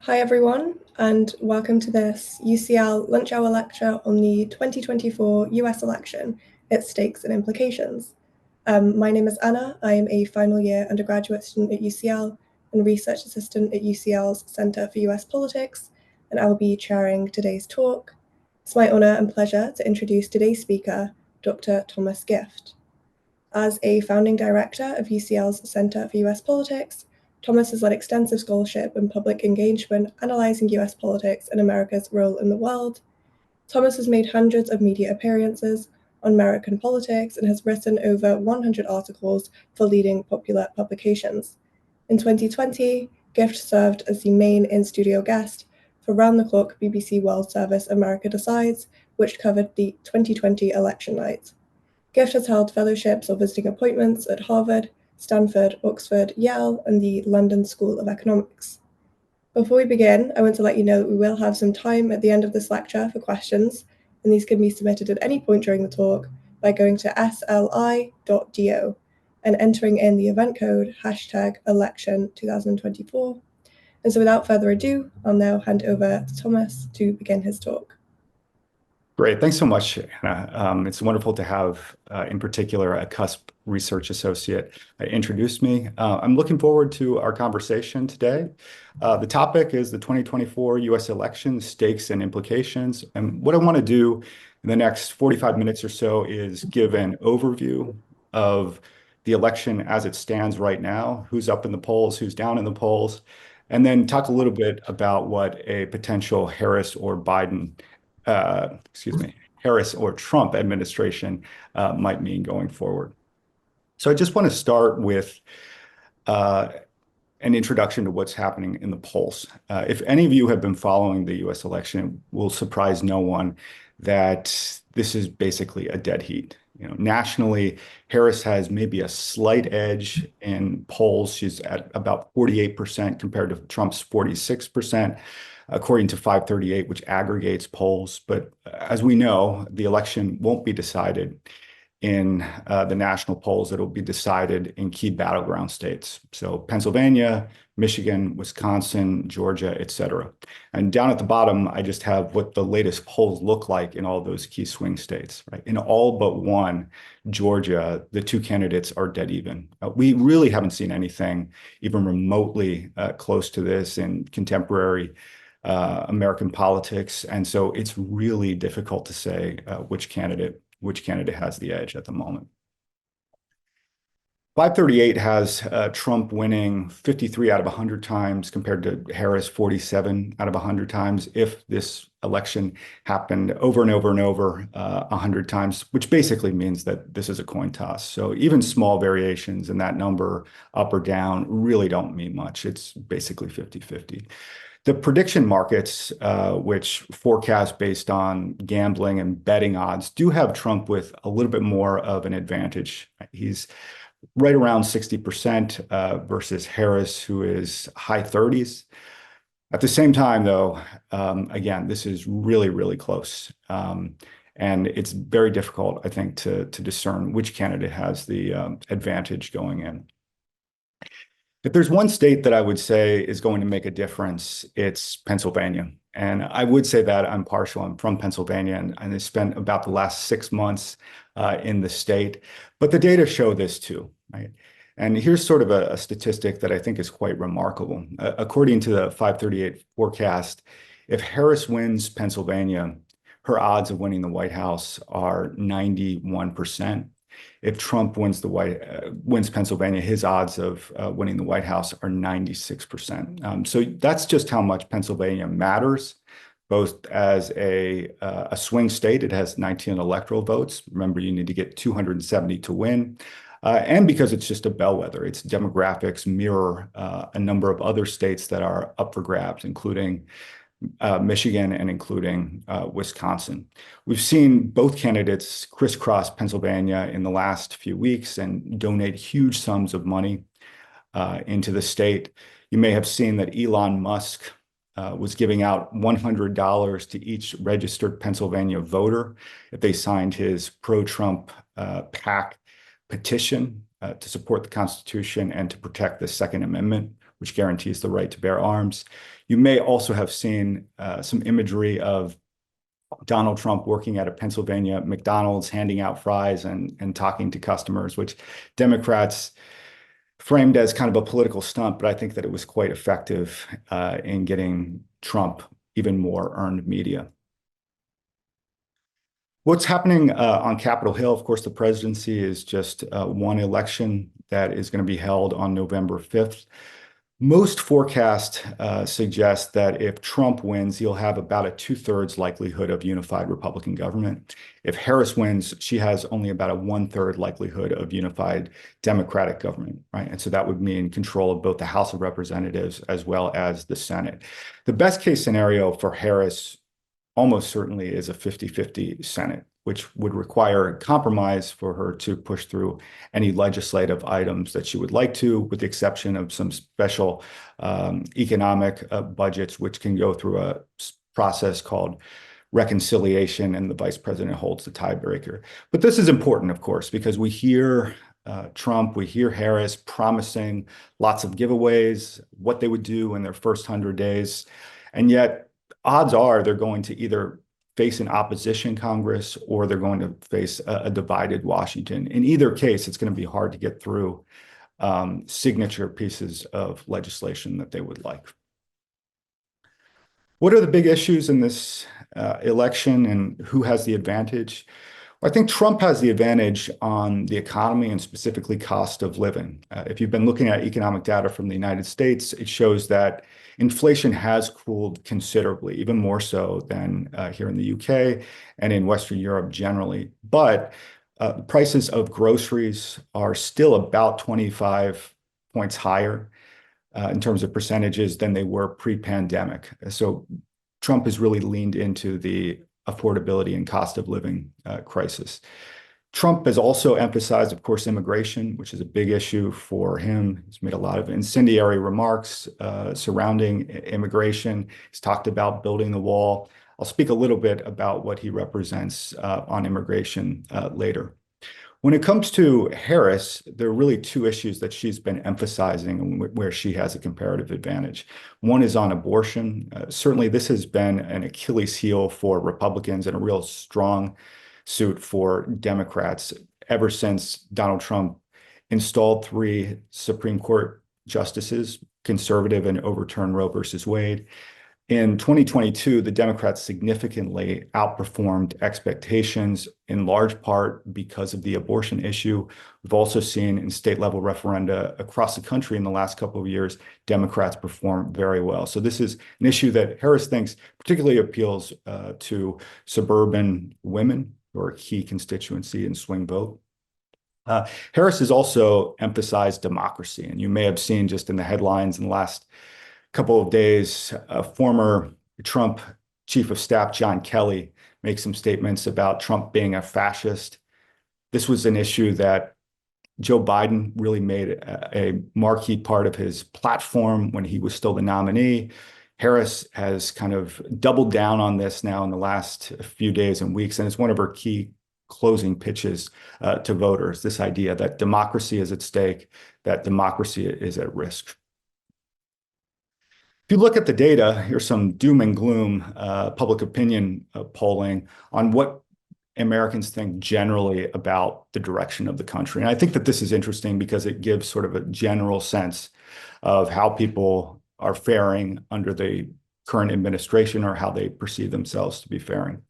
Hi everyone, and welcome to this UCL Lunch Hour lecture on the 2024 US election, its stakes and implications. My name is Anna. I am a final year undergraduate student at UCL and research assistant at UCL's Center for US Politics, and I will be chairing today's talk. It's my honor and pleasure to introduce today's speaker, Dr. Thomas Gift. As a founding director of UCL's Center for US Politics, Thomas has led extensive scholarship and public engagement analyzing US politics and America's role in the world. Thomas has made hundreds of media appearances on American politics and has written over 100 articles for leading popular publications. In 2020, Gift served as the main in-studio guest for round-the-clock BBC World Service America Decides, which covered the 2020 election night. Gift has held fellowships or visiting appointments at Harvard, Stanford, Oxford, Yale, and the London School of Economics. Before we begin, I want to let you know that we will have some time at the end of this lecture for questions, and these can be submitted at any point during the talk by going to sli.do and entering in the event code #election2024. And so without further ado, I'll now hand over to Thomas to begin his talk. Great. Thanks so much, Anna. It's wonderful to have, in particular, a CUSP research associate introduce me. I'm looking forward to our conversation today. The topic is the 2024 U.S. election, stakes and implications. And what I want to do in the next 45 minutes or so is give an overview of the election as it stands right now, who's up in the polls, who's down in the polls, and then talk a little bit about what a potential Harris or Trump administration might mean going forward. So I just want to start with an introduction to what's happening in the polls. If any of you have been following the US election, it will surprise no one that this is basically a dead heat. Nationally, Harris has maybe a slight edge in polls. She's at about 48% compared to Trump's 46%. According to 538, which aggregates polls. But as we know, the election won't be decided in the national polls. It'll be decided in key battleground states. So Pennsylvania, Michigan, Wisconsin, Georgia, et cetera. And down at the bottom, I just have what the latest polls look like in all those key swing states. Right? In all but one, Georgia, the two candidates are dead even. We really haven't seen anything even remotely close to this in contemporary American politics, and so it's really difficult to say which candidate has the edge at the moment. 538 has Trump winning 53 out of 100 times compared to Harris 47 out of 100 times. If this election happened over and over and over 100 times, which basically means that this is a coin toss. So even small variations in that number up or down really don't mean much. It's basically 50-50. The prediction markets, which forecast based on gambling and betting odds, do have Trump with a little bit more of an advantage. He's right around 60% versus Harris, who is high 30s. At the same time, though, again, this is really, really close. And it's very difficult, I think, to discern which candidate has the advantage going in. If there's one state that I would say is going to make a difference, it's Pennsylvania. And I would say that I'm partial. I'm from Pennsylvania, and I spent about the last 6 months in the state. But the data show this too, right? And here's sort of a statistic that I think is quite remarkable. According to the 538 forecast, if Harris wins Pennsylvania, her odds of winning the White House are 91%. If Trump wins Pennsylvania, his odds of winning the White House are 96%. So that's just how much Pennsylvania matters, both as a swing state. It has 19 electoral votes. Remember, you need to get 270 to win. And because it's just a bellwether. Its demographics mirror a number of other states that are up for grabs, including Michigan and including Wisconsin. We've seen both candidates crisscross Pennsylvania in the last few weeks and donate huge sums of money into the state. You may have seen that Elon Musk was giving out $100 to each registered Pennsylvania voter if they signed his pro-Trump PAC petition to support the Constitution and to protect the Second Amendment which guarantees the right to bear arms. You may also have seen some imagery of Donald Trump working at a Pennsylvania McDonald's, handing out fries and talking to customers, which Democrats framed as kind of a political stunt, but I think that it was quite effective in getting Trump even more earned media. What's happening on Capitol Hill? Of course, the presidency is just one election that is going to be held on November 5th. Most forecasts suggest that if Trump wins, he'll have about a 2/3 likelihood of unified Republican government. If Harris wins, she has only about a 1/3 likelihood of unified Democratic government, right? And so that would mean control of both the House of Representatives as well as the Senate. The best case scenario for Harris almost certainly is a 50-50 Senate, which would require a compromise for her to push through any legislative items that she would like to, with the exception of some special economic budgets, which can go through a process called reconciliation, and the vice president holds the tiebreaker. But this is important, of course, because we hear Trump, we hear Harris promising lots of giveaways, what they would do in their first 100 days, and yet odds are they're going to either face an opposition Congress or they're going to face a divided Washington. In either case, it's going to be hard to get through signature pieces of legislation that they would like. What are the big issues in this election, and who has the advantage? Well, I think Trump has the advantage on the economy and specifically cost of living. If you've been looking at economic data from the United States, it shows that inflation has cooled considerably, even more so than here in the UK and in Western Europe generally. But the prices of groceries are still about 25 points higher in terms of percentages than they were pre-pandemic. So Trump has really leaned into the affordability and cost of living crisis. Trump has also emphasized, of course, immigration, which is a big issue for him. He's made a lot of incendiary remarks surrounding immigration. He's talked about building the wall. I'll speak a little bit about what he represents on immigration later. When it comes to Harris, there are really two issues that she's been emphasizing where she has a comparative advantage. One is on abortion. Certainly, this has been an Achilles heel for Republicans and a real strong suit for Democrats ever since Donald Trump installed 3 Supreme Court justices, conservative, and overturned Roe versus Wade. In 2022, the Democrats significantly outperformed expectations, in large part because of the abortion issue. We've also seen in state-level referenda across the country in the last couple of years, Democrats perform very well. So this is an issue that Harris thinks particularly appeals to suburban women, who are a key constituency in swing vote. Harris has also emphasized democracy, and you may have seen just in the headlines in the last couple of days, former Trump Chief of Staff John Kelly make some statements about Trump being a fascist. This was an issue that Joe Biden really made a marquee part of his platform when he was still the nominee. Harris has kind of doubled down on this now in the last few days and weeks, and it's one of her key closing pitches to voters, this idea that democracy is at stake, that democracy is at risk. If you look at the data, here's some doom and gloom public opinion polling on what Americans think generally about the direction of the country. And I think that this is interesting because it gives sort of a general sense of how people are faring under the current administration or how they perceive themselves to be faring.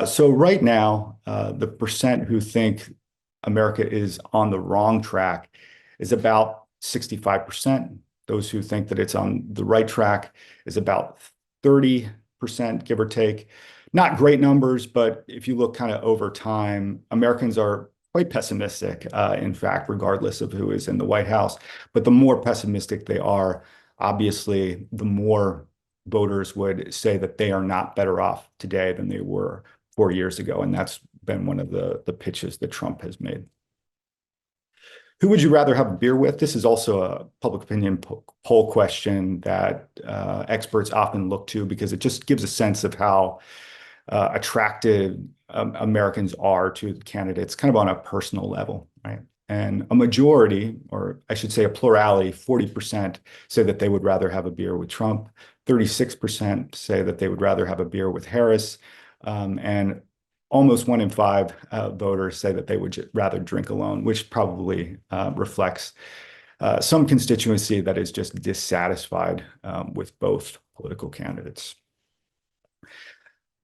So right now, the percent who think America is on the wrong track is about 65%. Those who think that it's on the right track is about 30%, give or take. Not great numbers, but if you look kind of over time, Americans are quite pessimistic, in fact, regardless of who is in the White House. But the more pessimistic they are, obviously, the more voters would say that they are not better off today than they were 4 years ago. And that's been one of the pitches that Trump has made. Who would you rather have a beer with? This is also a public opinion poll question that experts often look to because it just gives a sense of how attracted Americans are to the candidates, kind of on a personal level, right? And a majority, or I should say a plurality, 40% say that they would rather have a beer with Trump. 36% say that they would rather have a beer with Harris. And almost 1 in 5 voters say that they would rather drink alone, which probably reflects some constituency that is just dissatisfied with both political candidates.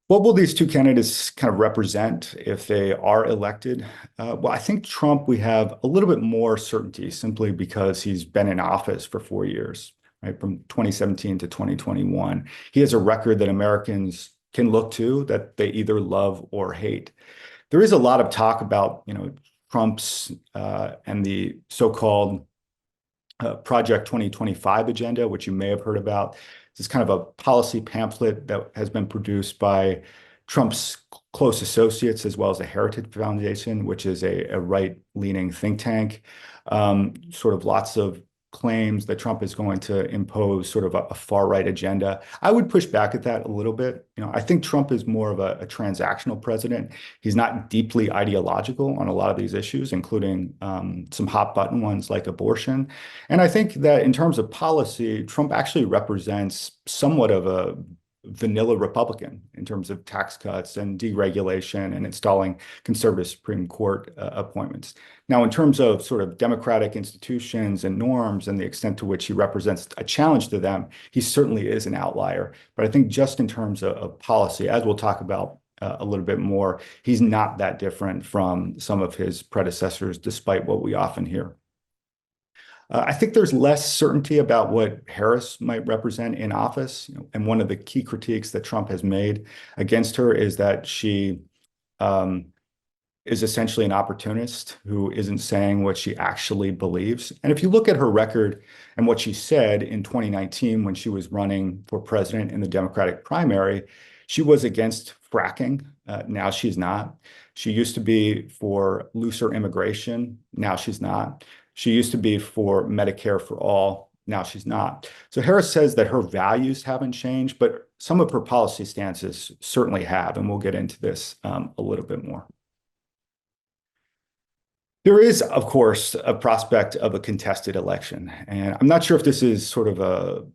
What will these two candidates kind of represent if they are elected? Well, I think Trump, we have a little bit more certainty simply because he's been in office for 4 years, right? From 2017 to 2021. He has a record that Americans can look to that they either love or hate. There is a lot of talk about, Trump's and the so-called Project 2025 agenda, which you may have heard about. This is kind of a policy pamphlet that has been produced by Trump's close associates, as well as the Heritage Foundation, which is a right-leaning think tank. Sort of lots of claims that Trump is going to impose sort of a far-right agenda. I would push back at that a little bit. I think Trump is more of a transactional president. He's not deeply ideological on a lot of these issues, including some hot-button ones like abortion. And I think that in terms of policy, Trump actually represents somewhat of a vanilla Republican in terms of tax cuts and deregulation and installing conservative Supreme Court appointments. Now, in terms of sort of democratic institutions and norms and the extent to which he represents a challenge to them, he certainly is an outlier. But I think just in terms of policy, as we'll talk about a little bit more, he's not that different from some of his predecessors, despite what we often hear. I think there's less certainty about what Harris might represent in office. And one of the key critiques that Trump has made against her is that she is essentially an opportunist who isn't saying what she actually believes. And if you look at her record and what she said in 2019 when she was running for president in the Democratic primary, she was against fracking. Now she's not. She used to be for looser immigration. Now she's not. She used to be for Medicare for all. Now she's not. So Harris says that her values haven't changed, but some of her policy stances certainly have, and we'll get into this a little bit more. There is, of course, a prospect of a contested election, and I'm not sure if this is sort of the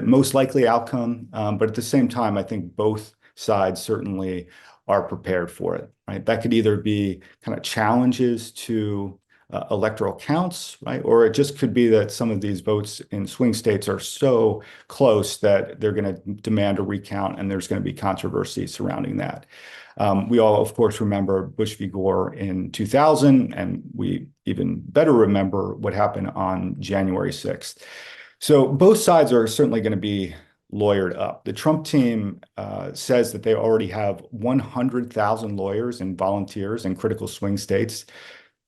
most likely outcome, but at the same time, I think both sides certainly are prepared for it, right? That could either be kind of challenges to electoral counts, right? Or it just could be that some of these votes in swing states are so close that they're going to demand a recount and there's going to be controversy surrounding that. We all, of course, remember Bush v. Gore in 2000, and we even better remember what happened on January 6th. So both sides are certainly going to be lawyered up. The Trump team says that they already have 100,000 lawyers and volunteers in critical swing states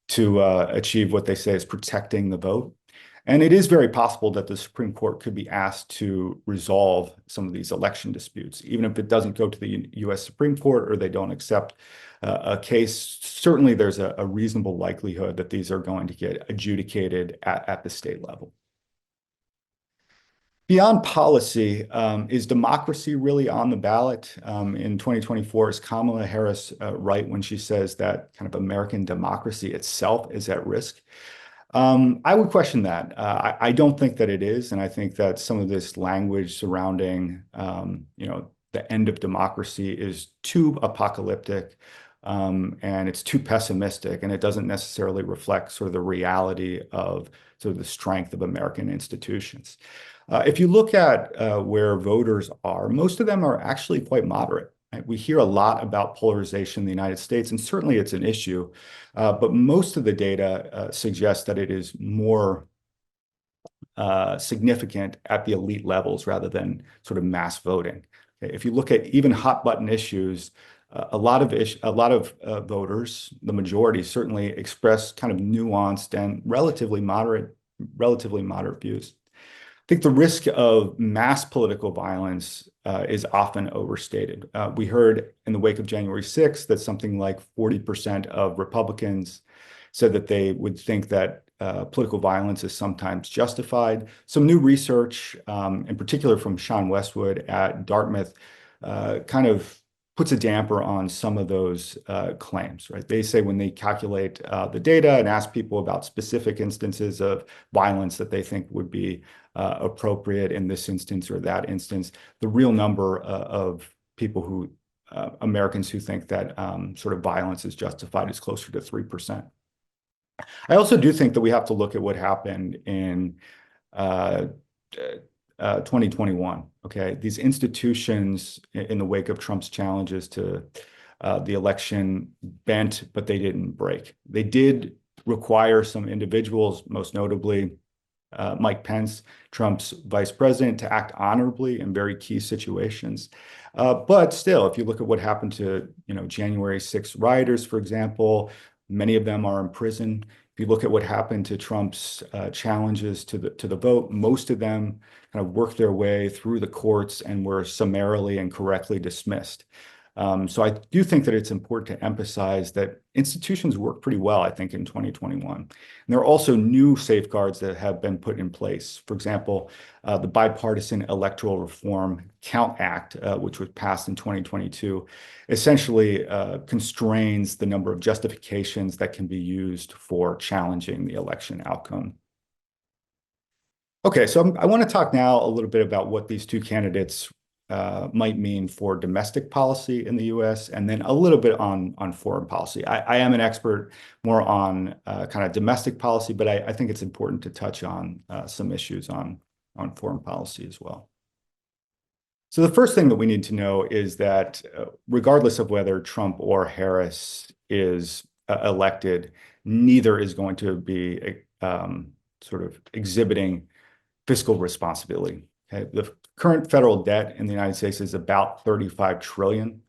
to achieve what they say is protecting the vote. And it is very possible that the Supreme Court could be asked to resolve some of these election disputes, even if it doesn't go to the U.S. Supreme Court or they don't accept a case. Certainly, there's a reasonable likelihood that these are going to get adjudicated at the state level. Beyond policy, is democracy really on the ballot? In 2024, is Kamala Harris right when she says that kind of American democracy itself is at risk? I would question that. I don't think that it is, and I think that some of this language surrounding, the end of democracy is too apocalyptic, and it's too pessimistic, and it doesn't necessarily reflect sort of the reality of sort of the strength of American institutions. If you look at where voters are, most of them are actually quite moderate. Right? We hear a lot about polarization in the United States, and certainly it's an issue, but most of the data suggests that it is more significant at the elite levels rather than sort of mass voting. Okay? If you look at even hot button issues, a lot of voters, the majority, certainly express kind of nuanced and relatively moderate views. I think the risk of mass political violence is often overstated. We heard in the wake of January 6th that something like 40% of Republicans said that they would think that political violence is sometimes justified. Some new research, in particular from Sean Westwood at Dartmouth, kind of puts a damper on some of those claims, right? They say when they calculate the data and ask people about specific instances of violence that they think would be appropriate in this instance or that instance, the real number of people who Americans who think that sort of violence is justified is closer to 3%. I also do think that we have to look at what happened in 2021. Okay, these institutions in the wake of Trump's challenges to the election bent, but they didn't break. They did require some individuals, most notably Mike Pence, Trump's vice president, to act honorably in very key situations. But still, if you look at what happened to January 6th rioters, for example, many of them are in prison. If you look at what happened to Trump's challenges to the vote, most of them kind of worked their way through the courts and were summarily and correctly dismissed. So I do think that it's important to emphasize that institutions work pretty well, I think, in 2021. And there are also new safeguards that have been put in place. For example, the Bipartisan Electoral Reform Count Act, which was passed in 2022, essentially constrains the number of justifications that can be used for challenging the election outcome. Okay, so I want to talk now a little bit about what these two candidates might mean for domestic policy in the U.S. and then a little bit on foreign policy. I am an expert more on kind of domestic policy, but I think it's important to touch on some issues on foreign policy as well. So the first thing that we need to know is that regardless of whether Trump or Harris is elected, neither is going to be sort of exhibiting fiscal responsibility. Okay? The current federal debt in the United States is about $35 trillion.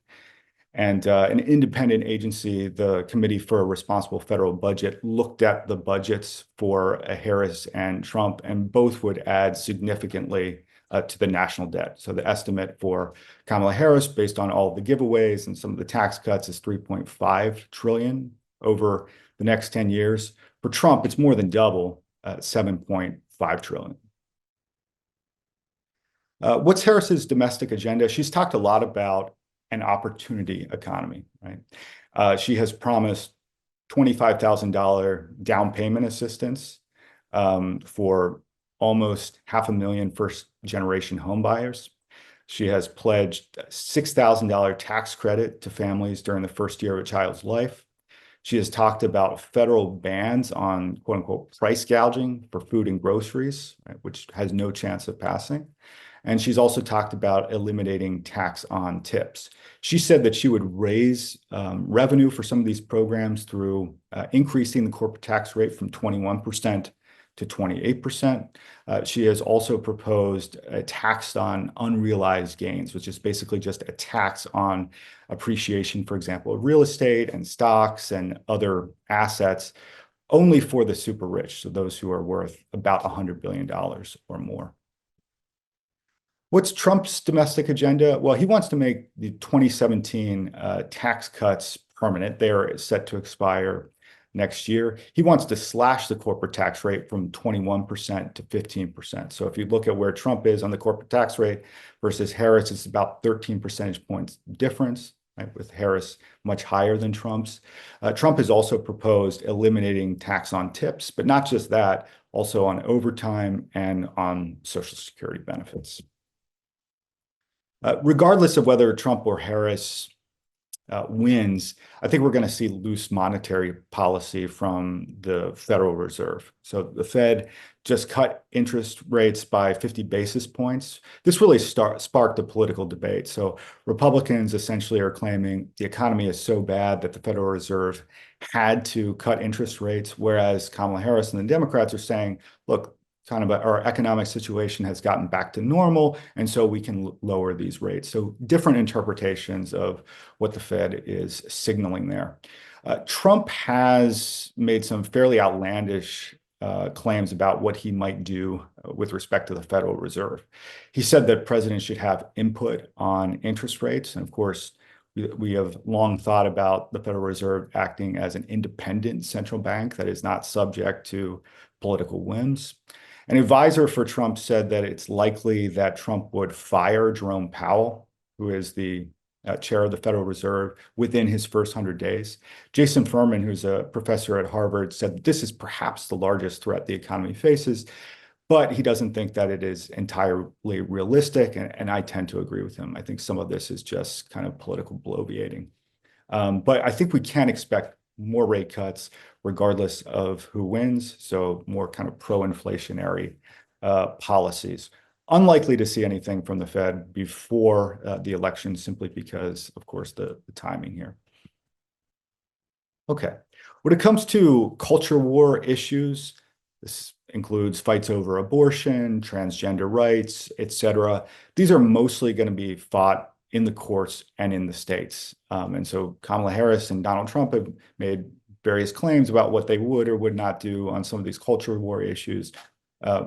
And an independent agency, the Committee for a Responsible Federal Budget, looked at the budgets for Harris and Trump, and both would add significantly to the national debt. So the estimate for Kamala Harris, based on all of the giveaways and some of the tax cuts, is $3.5 trillion over the next 10 years. For Trump, it's more than double, $7.5 trillion. What's Harris's domestic agenda? She's talked a lot about an opportunity economy, right? She has promised $25,000 down payment assistance for almost 500,000 first-generation home buyers. She has pledged $6,000 tax credit to families during the first year of a child's life. She has talked about federal bans on quote unquote price gouging for food and groceries, right, which has no chance of passing. And she's also talked about eliminating tax on tips. She said that she would raise revenue for some of these programs through increasing the corporate tax rate from 21% to 28%. She has also proposed a tax on unrealized gains, which is basically just a tax on appreciation, for example, of real estate and stocks and other assets, only for the super rich, so those who are worth about $100 billion or more. What's Trump's domestic agenda? Well, he wants to make the 2017 tax cuts permanent. They are set to expire next year. He wants to slash the corporate tax rate from 21% to 15%. So if you look at where Trump is on the corporate tax rate versus Harris, it's about 13 percentage points difference, right, with Harris much higher than Trump's. Trump has also proposed eliminating tax on tips, but not just that, also on overtime and on Social Security benefits. Regardless of whether Trump or Harris wins, I think we're going to see loose monetary policy from the Federal Reserve. So the Fed just cut interest rates by 50 basis points. This really sparked a political debate. So Republicans essentially are claiming the economy is so bad that the Federal Reserve had to cut interest rates, whereas Kamala Harris and the Democrats are saying, look, kind of our economic situation has gotten back to normal, and so we can lower these rates. So different interpretations of what the Fed is signaling there. Trump has made some fairly outlandish claims about what he might do with respect to the Federal Reserve. He said that presidents should have input on interest rates, and of course, we have long thought about the Federal Reserve acting as an independent central bank that is not subject to political whims. An advisor for Trump said that it's likely that Trump would fire Jerome Powell, who is the chair of the Federal Reserve within his first 100 days. Jason Furman, who's a professor at Harvard, said this is perhaps the largest threat the economy faces, but he doesn't think that it is entirely realistic, and I tend to agree with him. I think some of this is just kind of political bloviating. But I think we can expect more rate cuts regardless of who wins, so more kind of pro-inflationary policies. Unlikely to see anything from the Fed before the election, simply because, of course, the timing here. Okay, when it comes to culture war issues, this includes fights over abortion, transgender rights, etc. These are mostly going to be fought in the courts and in the states. And so Kamala Harris and Donald Trump have made various claims about what they would or would not do on some of these culture war issues,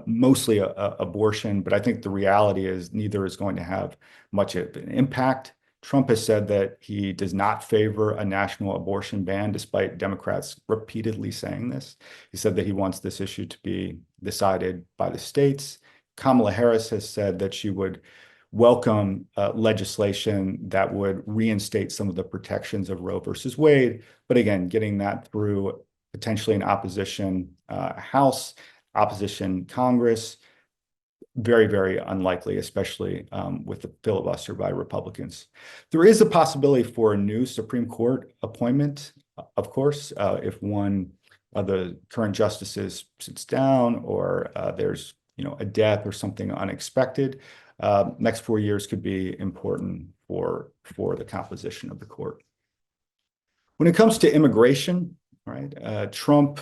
mostly abortion. But I think the reality is neither is going to have much of an impact. Trump has said that he does not favor a national abortion ban, despite Democrats repeatedly saying this. He said that he wants this issue to be decided by the states. Kamala Harris has said that she would welcome legislation that would reinstate some of the protections of Roe versus Wade. But again, getting that through potentially an opposition House, opposition Congress, very, very unlikely, especially with the filibuster by Republicans. There is a possibility for a new Supreme Court appointment, of course, if one of the current justices sits down or there's a death or something unexpected. Next 4 years could be important for the composition of the court. When it comes to immigration, right, Trump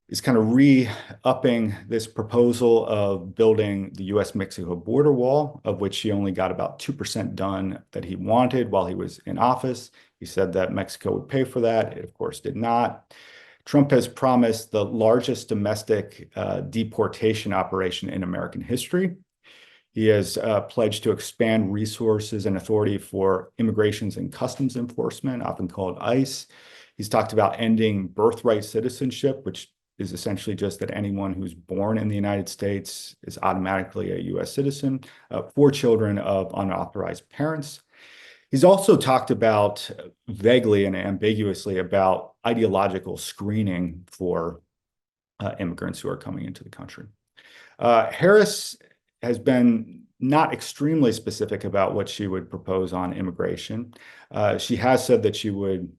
is kind of re-upping this proposal of building the U.S.-Mexico border wall, of which he only got about 2% done that he wanted while he was in office. He said that Mexico would pay for that. It, of course, did not. Trump has promised the largest domestic deportation operation in American history. He has pledged to expand resources and authority for Immigrations and Customs Enforcement, often called ICE. He's talked about ending birthright citizenship, which is essentially just that anyone who's born in the United States is automatically a U.S. citizen for children of unauthorized parents. He's also talked about vaguely and ambiguously about ideological screening for immigrants who are coming into the country. Harris has been not extremely specific about what she would propose on immigration. She has said that she would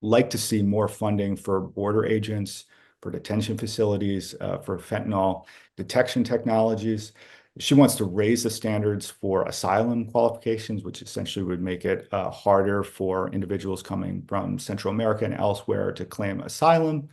like to see more funding for border agents, for detention facilities, for fentanyl detection technologies. She wants to raise the standards for asylum qualifications, which essentially would make it harder for individuals coming from Central America and elsewhere to claim asylum.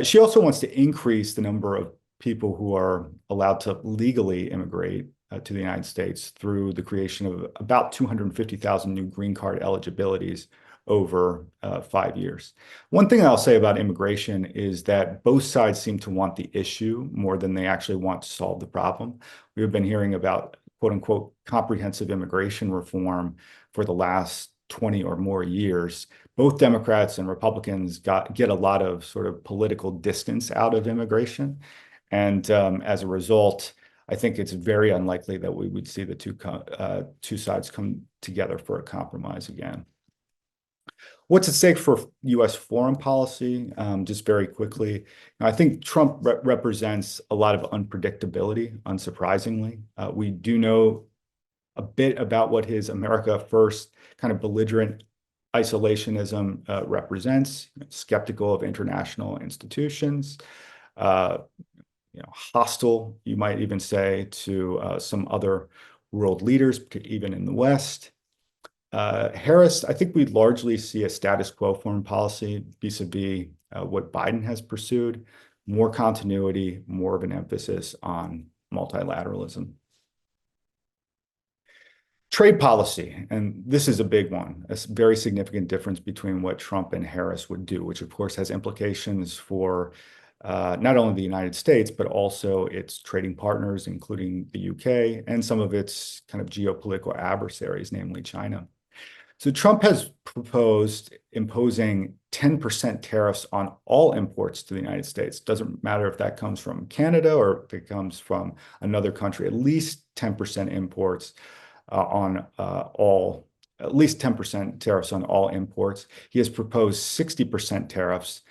She also wants to increase the number of people who are allowed to legally immigrate to the United States through the creation of about 250,000 new green card eligibilities over 5 years. One thing I'll say about immigration is that both sides seem to want the issue more than they actually want to solve the problem. We've been hearing about quote unquote comprehensive immigration reform for the last 20 or more years. Both Democrats and Republicans get a lot of sort of political distance out of immigration. And as a result, I think it's very unlikely that we would see the two sides come together for a compromise again. What's at stake for U.S. foreign policy? Just very quickly, I think Trump represents a lot of unpredictability, unsurprisingly. We do know a bit about what his America First kind of belligerent isolationism represents, skeptical of international institutions, hostile, you might even say, to some other world leaders, even in the West. Harris, I think we largely see a status quo foreign policy vis-a-vis what Biden has pursued, more continuity, more of an emphasis on multilateralism. Trade policy, and this is a big one, a very significant difference between what Trump and Harris would do, which of course has implications for not only the United States, but also its trading partners, including the UK, and some of its kind of geopolitical adversaries, namely China. So Trump has proposed imposing 10% tariffs on all imports to the United States. Doesn't matter if that comes from Canada or if it comes from another country, at least 10% imports on all, at least 10% tariffs on all imports. He has proposed 60% tariffs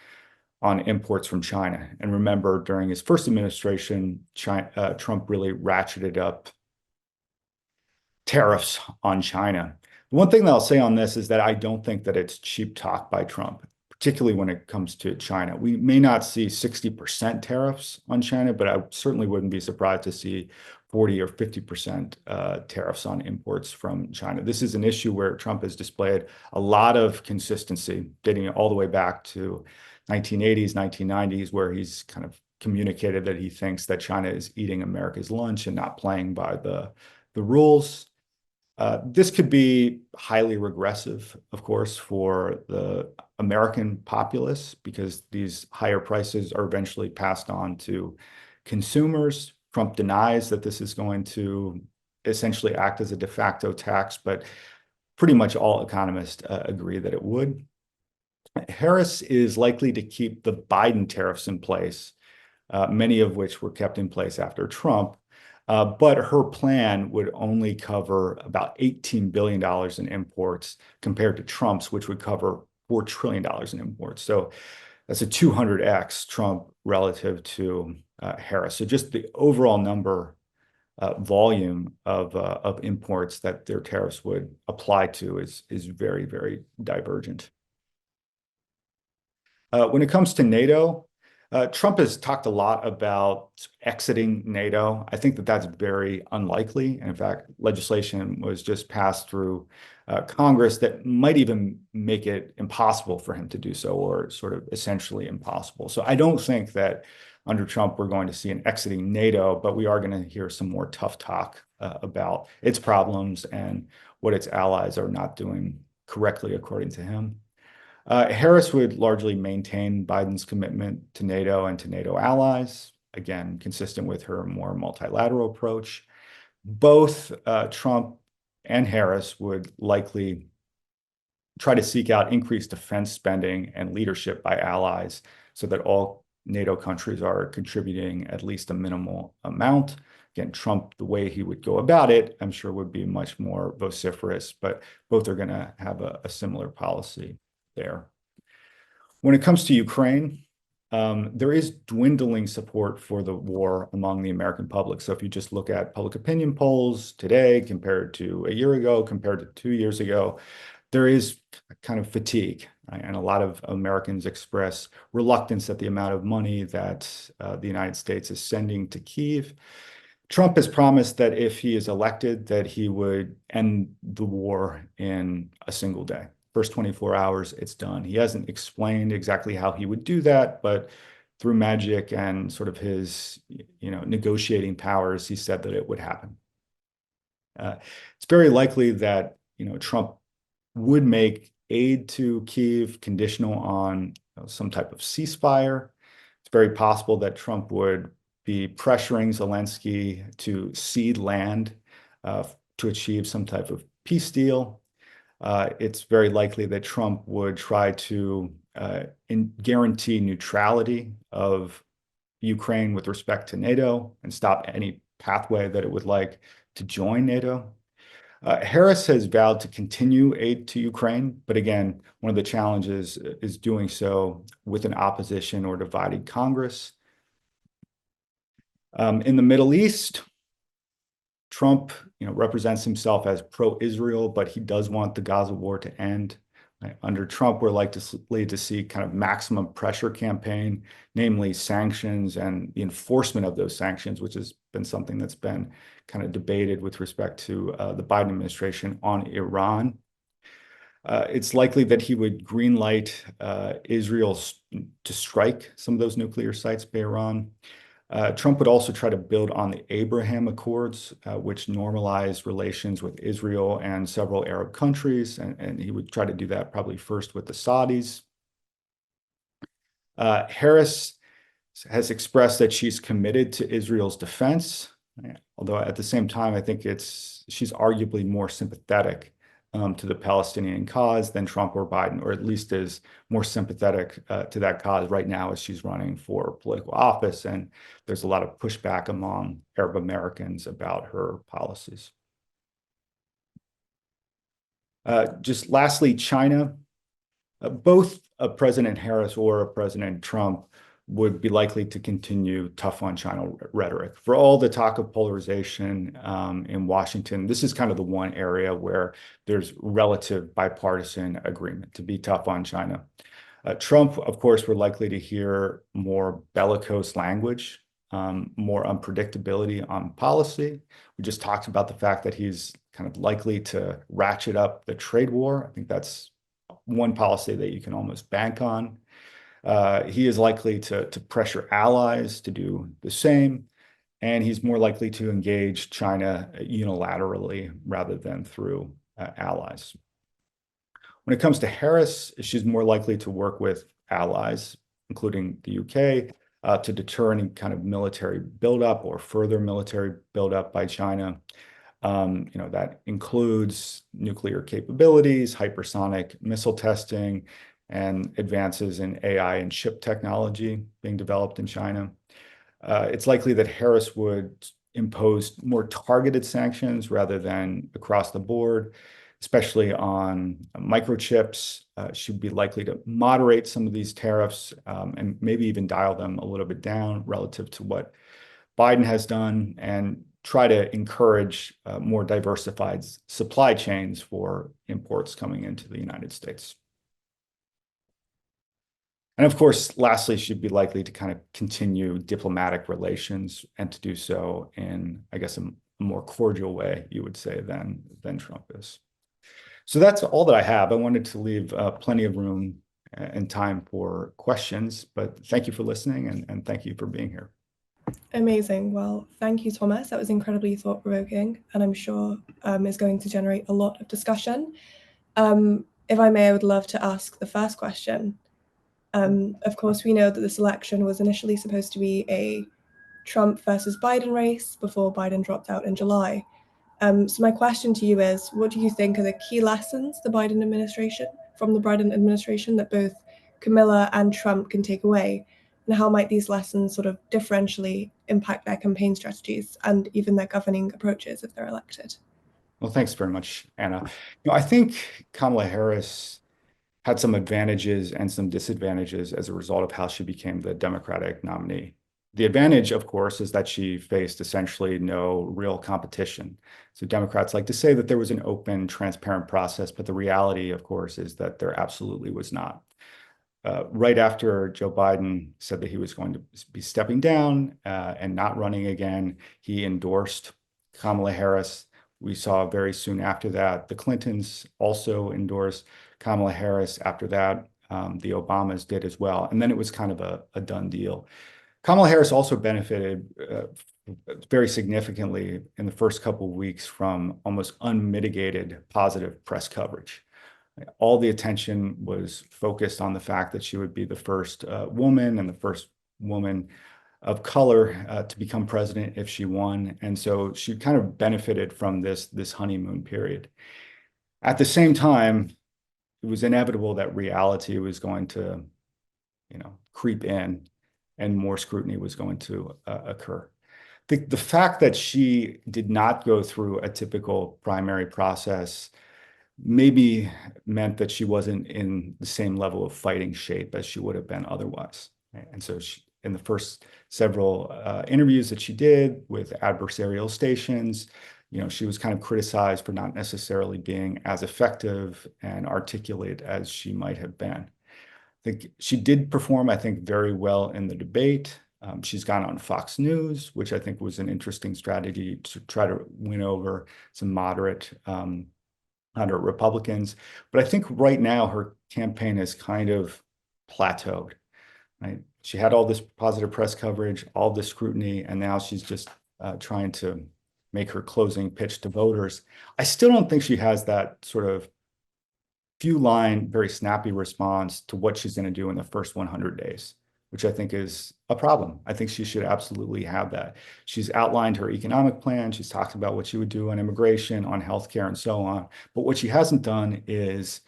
on imports from China. And remember, during his first administration, Trump really ratcheted up tariffs on China. One thing that I'll say on this is that I don't think that it's cheap talk by Trump, particularly when it comes to China. We may not see 60% tariffs on China, but I certainly wouldn't be surprised to see 40 or 50% tariffs on imports from China. This is an issue where Trump has displayed a lot of consistency, dating all the way back to 1980s, 1990s, where he's kind of communicated that he thinks that China is eating America's lunch and not playing by the rules. This could be highly regressive, of course, for the American populace because these higher prices are eventually passed on to consumers. Trump denies that this is going to essentially act as a de facto tax, but pretty much all economists agree that it would. Harris is likely to keep the Biden tariffs in place, many of which were kept in place after Trump. But her plan would only cover about $18 billion in imports compared to Trump's, which would cover $4 trillion in imports. So that's a 200x Trump relative to Harris. So just the overall number, volume of imports that their tariffs would apply to is very, very divergent. When it comes to NATO, Trump has talked a lot about exiting NATO. I think that that's very unlikely. And in fact, legislation was just passed through Congress that might even make it impossible for him to do so, or sort of essentially impossible. So I don't think that under Trump, we're going to see an exiting NATO, but we are going to hear some more tough talk about its problems and what its allies are not doing correctly, according to him. Harris would largely maintain Biden's commitment to NATO and to NATO allies, again, consistent with her more multilateral approach. Both Trump and Harris would likely try to seek out increased defense spending and leadership by allies so that all NATO countries are contributing at least a minimal amount. Again, Trump, the way he would go about it, I'm sure would be much more vociferous, but both are going to have a similar policy there. When it comes to Ukraine, there is dwindling support for the war among the American public. So if you just look at public opinion polls today compared to a year ago, compared to 2 years ago, there is kind of fatigue, right? And a lot of Americans express reluctance at the amount of money that the United States is sending to Kyiv. Trump has promised that if he is elected, that he would end the war in a single day. First 24 hours, it's done. He hasn't explained exactly how he would do that, but through magic and sort of his, negotiating powers, he said that it would happen. It's very likely that, Trump would make aid to Kyiv conditional on some type of ceasefire. It's very possible that Trump would be pressuring Zelensky to cede land to achieve some type of peace deal. It's very likely that Trump would try to guarantee neutrality of Ukraine with respect to NATO and stop any pathway that it would like to join NATO. Harris has vowed to continue aid to Ukraine, but again, one of the challenges is doing so with an opposition or divided Congress. In the Middle East, Trump, represents himself as pro-Israel, but he does want the Gaza war to end. Right? Under Trump, we're likely to see kind of maximum pressure campaign, namely sanctions and the enforcement of those sanctions, which has been something that's been kind of debated with respect to the Biden administration on Iran. It's likely that he would greenlight Israel to strike some of those nuclear sites by Iran. Trump would also try to build on the Abraham Accords, which normalize relations with Israel and several Arab countries, and he would try to do that probably first with the Saudis. Harris has expressed that she's committed to Israel's defense, although at the same time, I think she's arguably more sympathetic to the Palestinian cause than Trump or Biden, or at least is more sympathetic to that cause right now as she's running for political office. And there's a lot of pushback among Arab Americans about her policies. Just lastly, China. Both a President Harris or a President Trump would be likely to continue tough on China rhetoric. For all the talk of polarization in Washington, this is kind of the one area where there's relative bipartisan agreement to be tough on China. Trump, of course, we're likely to hear more bellicose language, more unpredictability on policy. We just talked about the fact that he's kind of likely to ratchet up the trade war. I think that's one policy that you can almost bank on. He is likely to pressure allies to do the same, and he's more likely to engage China unilaterally rather than through allies. When it comes to Harris, she's more likely to work with allies, including the UK, to deter any kind of military buildup or further military buildup by China. That includes nuclear capabilities, hypersonic missile testing, and advances in AI and chip technology being developed in China. It's likely that Harris would impose more targeted sanctions rather than across the board, especially on microchips. She'd be likely to moderate some of these tariffs and maybe even dial them a little bit down relative to what Biden has done, and try to encourage more diversified supply chains for imports coming into the United States. And of course, lastly, she'd be likely to kind of continue diplomatic relations and to do so in, I guess, a more cordial way, you would say, than Trump is. So that's all that I have. I wanted to leave plenty of room and time for questions, but thank you for listening and thank you for being here. Amazing. Well, thank you, Thomas. That was incredibly thought-provoking, and I'm sure is going to generate a lot of discussion. If I may, I would love to ask the first question. Of course, we know that this election was initially supposed to be a Trump versus Biden race before Biden dropped out in July. So my question to you is, what do you think are the key lessons from the Biden administration that both Kamala and Trump can take away? And how might these lessons sort of differentially impact their campaign strategies and even their governing approaches if they're elected? Well, thanks very much, Anna. I think Kamala Harris had some advantages and some disadvantages as a result of how she became the Democratic nominee. The advantage, of course, is that she faced essentially no real competition. So Democrats like to say that there was an open, transparent process, but the reality, of course, is that there absolutely was not. Right after Joe Biden said that he was going to be stepping down and not running again, he endorsed Kamala Harris. We saw very soon after that, the Clintons also endorsed Kamala Harris. After that, the Obamas did as well. And then it was kind of a done deal. Kamala Harris also benefited very significantly in the first couple of weeks from almost unmitigated positive press coverage. All the attention was focused on the fact that she would be the first woman and the first woman of color to become president if she won. And so she kind of benefited from this honeymoon period. At the same time, it was inevitable that reality was going to, creep in and more scrutiny was going to occur. The fact that she did not go through a typical primary process maybe meant that she wasn't in the same level of fighting shape as she would have been otherwise. Right? And so in the first several interviews that she did with adversarial stations, she was kind of criticized for not necessarily being as effective and articulate as she might have been. I think she did perform, very well in the debate. She's gone on Fox News, which I think was an interesting strategy to try to win over some moderate Republicans. But I think right now her campaign has kind of plateaued, right? She had all this positive press coverage, all this scrutiny, and now she's just trying to make her closing pitch to voters. I still don't think she has that sort of few line, very snappy response to what she's going to do in the first 100 days, which I think is a problem. I think she should absolutely have that. She's outlined her economic plan. She's talked about what she would do on immigration, on healthcare, and so on. But what she hasn't done is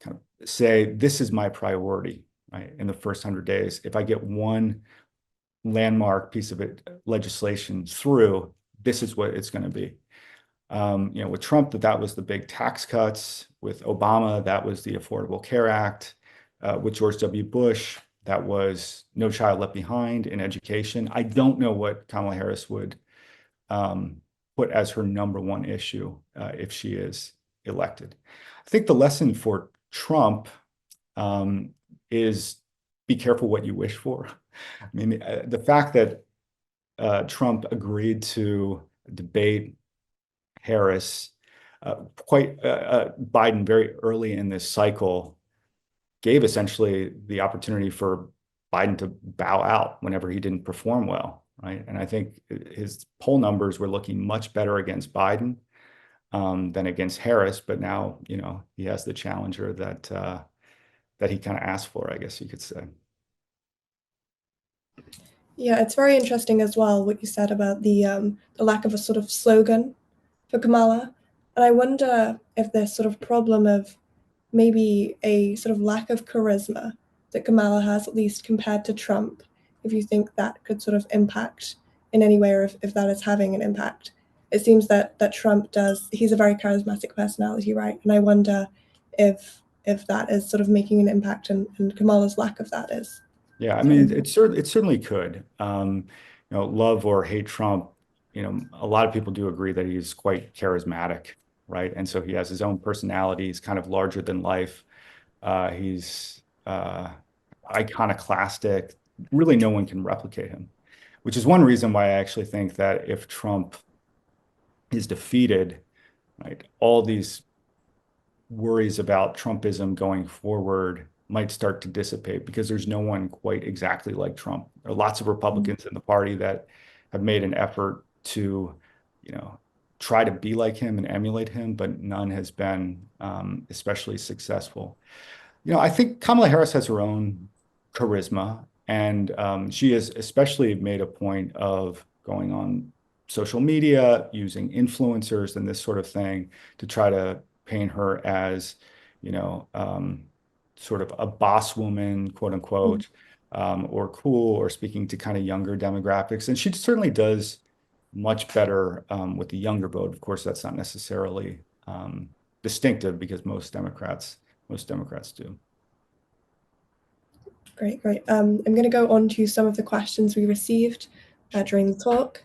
kind of say, this is my priority, right? In the first 100 days, if I get one landmark piece of legislation through, this is what it's going to be. With Trump, that was the big tax cuts. With Obama, that was the Affordable Care Act. With George W. Bush, that was No Child Left Behind in education. I don't know what Kamala Harris would put as her number one issue if she is elected. I think the lesson for Trump is be careful what you wish for. I mean, the fact that Trump agreed to debate Harris, Biden very early in this cycle gave essentially the opportunity for Biden to bow out whenever he didn't perform well, right? And I think his poll numbers were looking much better against Biden than against Harris, but now, he has the challenger that he kind of asked for, I guess you could say. Yeah, it's very interesting as well what you said about the lack of a sort of slogan for Kamala. And I wonder if this sort of problem of maybe a sort of lack of charisma that Kamala has, at least compared to Trump, if you think that could sort of impact in any way, or if that is having an impact. It seems that Trump he's a very charismatic personality, right? And I wonder if that is sort of making an impact and Kamala's lack of that is. Yeah, I mean, it certainly could. Love or hate Trump, a lot of people do agree that he's quite charismatic, right? And so he has his own personality. He's kind of larger than life. He's iconoclastic. Really, no one can replicate him, which is one reason why I actually think that if Trump is defeated, right, all these worries about Trumpism going forward might start to dissipate because there's no one quite exactly like Trump. There are lots of Republicans in the party that have made an effort to, try to be like him and emulate him, but none has been especially successful. I think Kamala Harris has her own charisma, and she has especially made a point of going on social media, using influencers and this sort of thing to try to paint her as, sort of a boss woman, quote unquote, or cool, or speaking to kind of younger demographics. And she certainly does much better with the younger vote. Of course, that's not necessarily distinctive because most Democrats do. Great. I'm going to go on to some of the questions we received during the talk.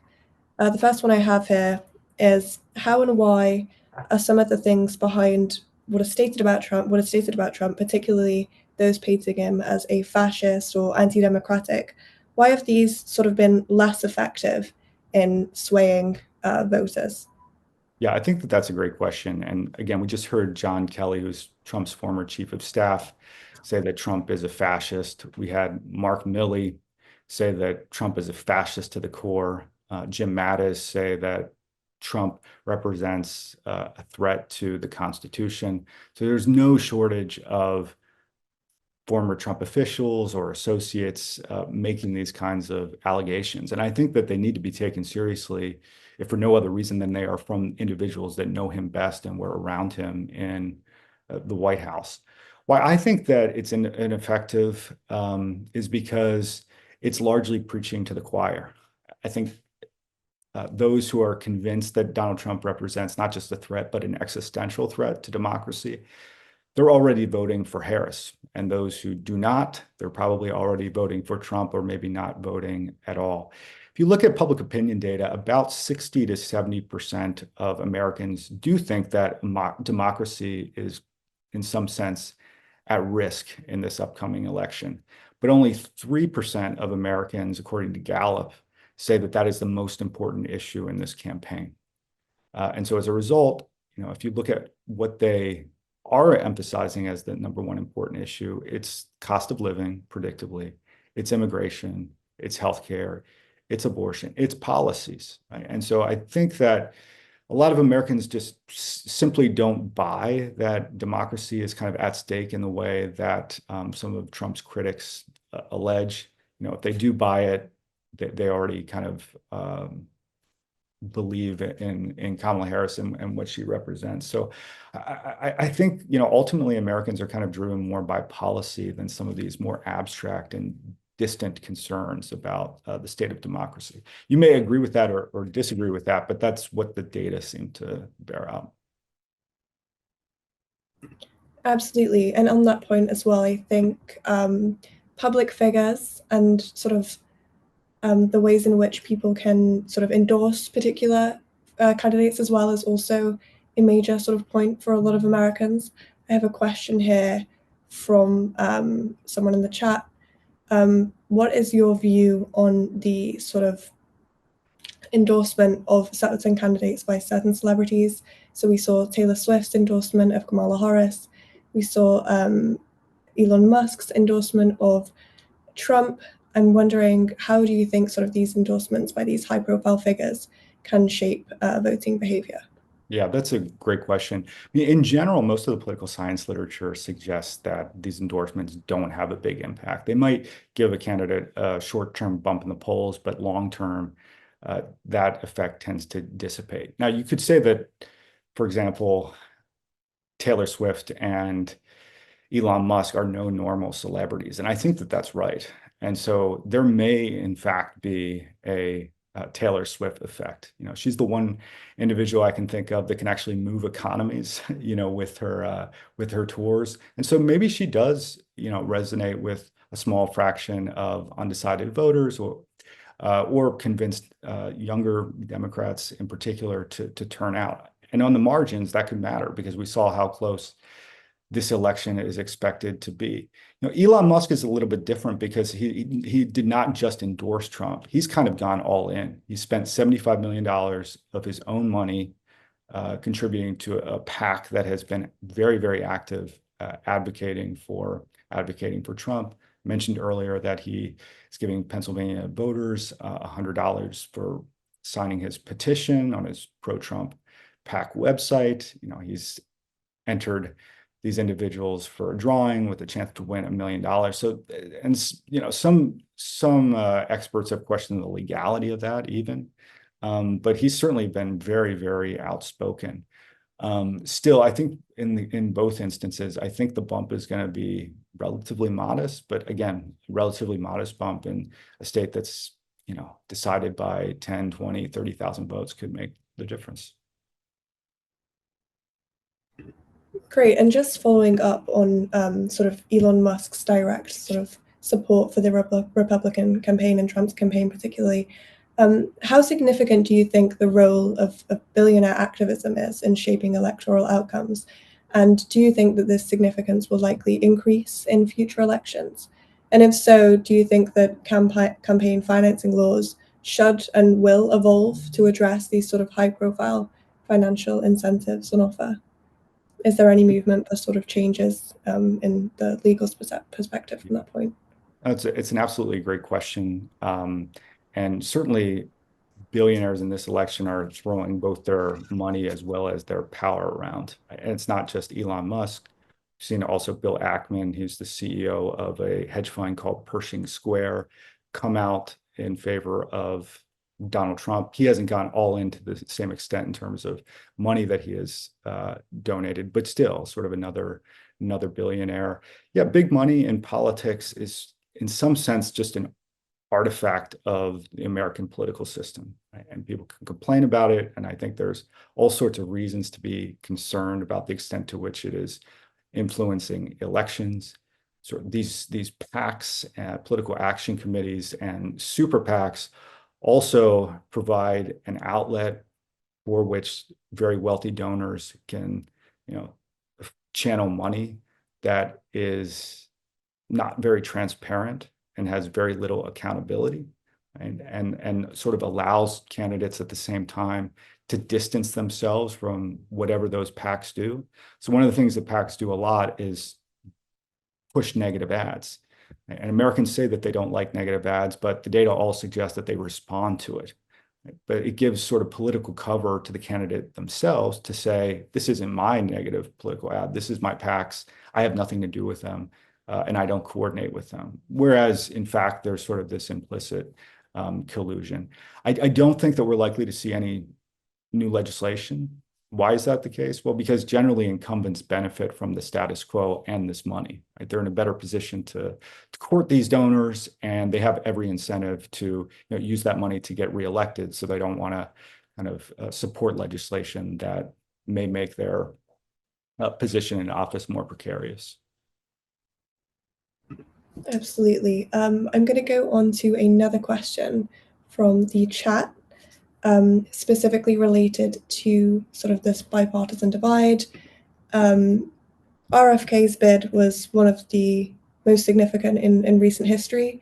The first one I have here is how and why are some of the things behind what is stated about Trump, particularly those painting him as a fascist or anti-democratic, why have these sort of been less effective in swaying voters? Yeah, I think that's a great question. And again, we just heard John Kelly, who's Trump's former chief of staff, say that Trump is a fascist. We had Mark Milley say that Trump is a fascist to the core. Jim Mattis say that Trump represents a threat to the Constitution. So there's no shortage of former Trump officials or associates making these kinds of allegations. And I think that they need to be taken seriously, if for no other reason than they are from individuals that know him best and were around him in the White House. Why I think that it's ineffective is because it's largely preaching to the choir. I think those who are convinced that Donald Trump represents not just a threat, but an existential threat to democracy, they're already voting for Harris. And those who do not, they're probably already voting for Trump or maybe not voting at all. If you look at public opinion data, about 60 to 70% of Americans do think that democracy is, in some sense, at risk in this upcoming election. But only 3% of Americans, according to Gallup, say that that is the most important issue in this campaign. And so as a result, if you look at what they are emphasizing as the number one important issue, it's cost of living, predictably, it's immigration, it's healthcare, it's abortion, it's policies, right? And so I think that a lot of Americans just simply don't buy that democracy is kind of at stake in the way that some of Trump's critics allege. If they do buy it, they already kind of believe in Kamala Harris and what she represents. So I think, ultimately Americans are kind of driven more by policy than some of these more abstract and distant concerns about the state of democracy. You may agree with that or disagree with that, but that's what the data seem to bear out. Absolutely. And on that point as well, I think public figures and sort of the ways in which people can sort of endorse particular candidates as well is also a major sort of point for a lot of Americans. I have a question here from someone in the chat. What is your view on the sort of endorsement of certain candidates by certain celebrities? So we saw Taylor Swift's endorsement of Kamala Harris. We saw Elon Musk's endorsement of Trump. I'm wondering, how do you think sort of these endorsements by these high-profile figures can shape voting behavior? Yeah, that's a great question. I mean, in general, most of the political science literature suggests that these endorsements don't have a big impact. They might give a candidate a short-term bump in the polls, but long-term, that effect tends to dissipate. Now, you could say that, for example, Taylor Swift and Elon Musk are no normal celebrities, and I think that that's right. And so there may, in fact, be a Taylor Swift effect. You know, she's the one individual I can think of that can actually move economies, you know, with her tours. And so maybe she does, you know, resonate with a small fraction of undecided voters, or convince younger Democrats in particular to turn out. And on the margins, that could matter because we saw how close this election is expected to be. You know, Elon Musk is a little bit different because he did not just endorse Trump. He's kind of gone all in. He spent $75 million of his own money contributing to a PAC that has been very, very active advocating for Trump. I mentioned earlier that he is giving Pennsylvania voters $100 for signing his petition on his pro-Trump PAC website. You know, he's entered these individuals for a drawing with a chance to win $1 million. So, and you know, some experts have questioned the legality of that even, but he's certainly been very, very outspoken. Still, I think in both instances, I think the bump is going to be relatively modest, but again, relatively modest bump in a state that's, you know, decided by 10, 20, 30,000 votes could make the difference. Great. And just following up on sort of Elon Musk's direct sort of support for the Republican campaign and Trump's campaign particularly, how significant do you think the role of billionaire activism is in shaping electoral outcomes? And do you think that this significance will likely increase in future elections? And if so, do you think that campaign financing laws should and will evolve to address these sort of high-profile financial incentives on offer? Is there any movement for sort of changes in the legal perspective from that point? It's an absolutely great question. And certainly billionaires in this election are throwing both their money as well as their power around. And it's not just Elon Musk. We've seen also Bill Ackman, who's the CEO of a hedge fund called Pershing Square, come out in favor of Donald Trump. He hasn't gone all in to the same extent in terms of money that he has donated, but still sort of another billionaire. Yeah, big money in politics is in some sense just an artifact of the American political system, right? And people can complain about it. And I think there's all sorts of reasons to be concerned about the extent to which it is influencing elections. So these PACs, political action committees, and super PACs also provide an outlet for which very wealthy donors can, you know, channel money that is not very transparent and has very little accountability, and sort of allows candidates at the same time to distance themselves from whatever those PACs do. So one of the things that PACs do a lot is push negative ads. And Americans say that they don't like negative ads, but the data all suggests that they respond to it. But it gives sort of political cover to the candidate themselves to say, this isn't my negative political ad. This is my PAC's. I have nothing to do with them, and I don't coordinate with them. Whereas, in fact, there's sort of this implicit collusion. I don't think that we're likely to see any new legislation Why is that the case? Well, because generally incumbents benefit from the status quo and this money, right? They're in a better position to court these donors, and they have every incentive to use that money to get reelected. So they don't want to kind of support legislation that may make their position in office more precarious. Absolutely. I'm going to go on to another question from the chat, specifically related to sort of this bipartisan divide. RFK's bid was one of the most significant in recent history,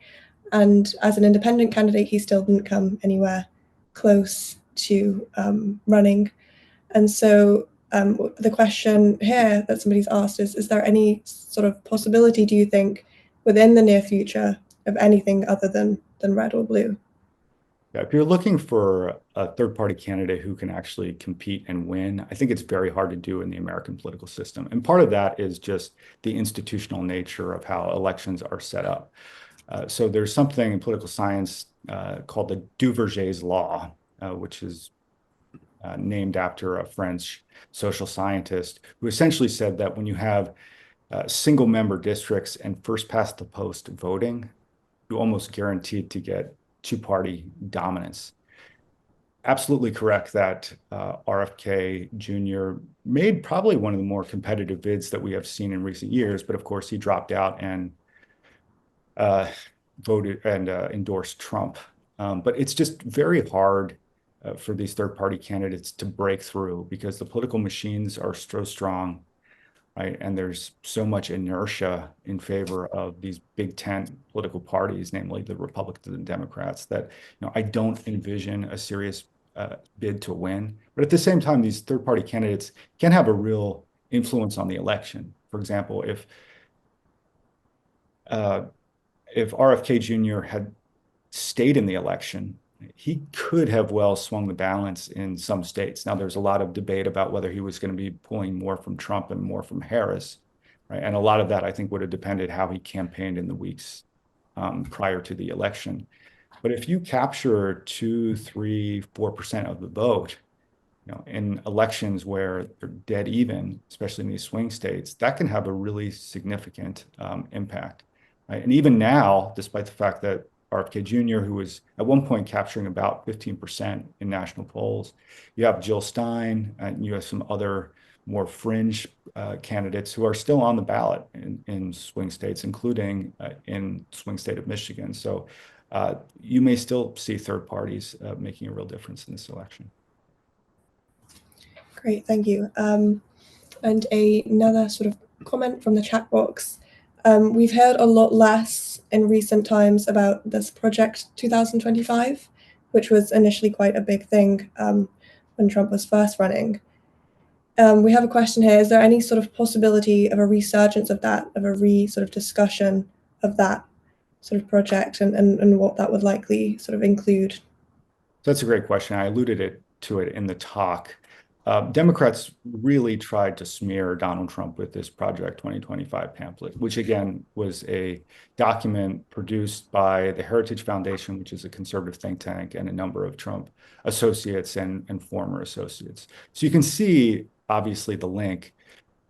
and as an independent candidate, he still didn't come anywhere close to running. And so the question here that somebody's asked is there any sort of possibility, do you think, within the near future of anything other than red or blue? Yeah, if you're looking for a third-party candidate who can actually compete and win, I think it's very hard to do in the American political system. And part of that is just the institutional nature of how elections are set up. So there's something in political science called the Duverger's law, which is named after a French social scientist who essentially said that when you have single member districts and first past the post voting, you're almost guaranteed to get two-party dominance. Absolutely correct that RFK Jr. made probably one of the more competitive bids that we have seen in recent years, but of course he dropped out and voted and endorsed Trump. But it's just very hard for these third-party candidates to break through because the political machines are so strong, right? And there's so much inertia in favor of these big tent political parties, namely the Republicans and Democrats, that I don't envision a serious bid to win. But at the same time, these third-party candidates can have a real influence on the election. For example, if RFK Jr. had stayed in the election, he could have well swung the balance in some states. Now, there's a lot of debate about whether he was going to be pulling more from Trump and more from Harris, right? And a lot of that, I think, would have depended how he campaigned in the weeks prior to the election. But if you capture 2, 3, 4% of the vote, in elections where they're dead even, especially in these swing states, that can have a really significant impact, right? And even now, despite the fact that RFK Jr., who was at one point capturing about 15% in national polls. You have Jill Stein, and you have some other more fringe candidates who are still on the ballot in swing states, including in swing state of Michigan. So you may still see third parties making a real difference in this election. Great, thank you. And another sort of comment from the chat box. We've heard a lot less in recent times about this Project 2025, which was initially quite a big thing when Trump was first running. We have a question here. Is there any sort of possibility of a resurgence of that, of a sort of discussion of that sort of project and what that would likely sort of include? That's a great question. I alluded to it in the talk. Democrats really tried to smear Donald Trump with this Project 2025 pamphlet, which again was a document produced by the Heritage Foundation, which is a conservative think tank, and a number of Trump associates and former associates. So you can see, obviously, the link.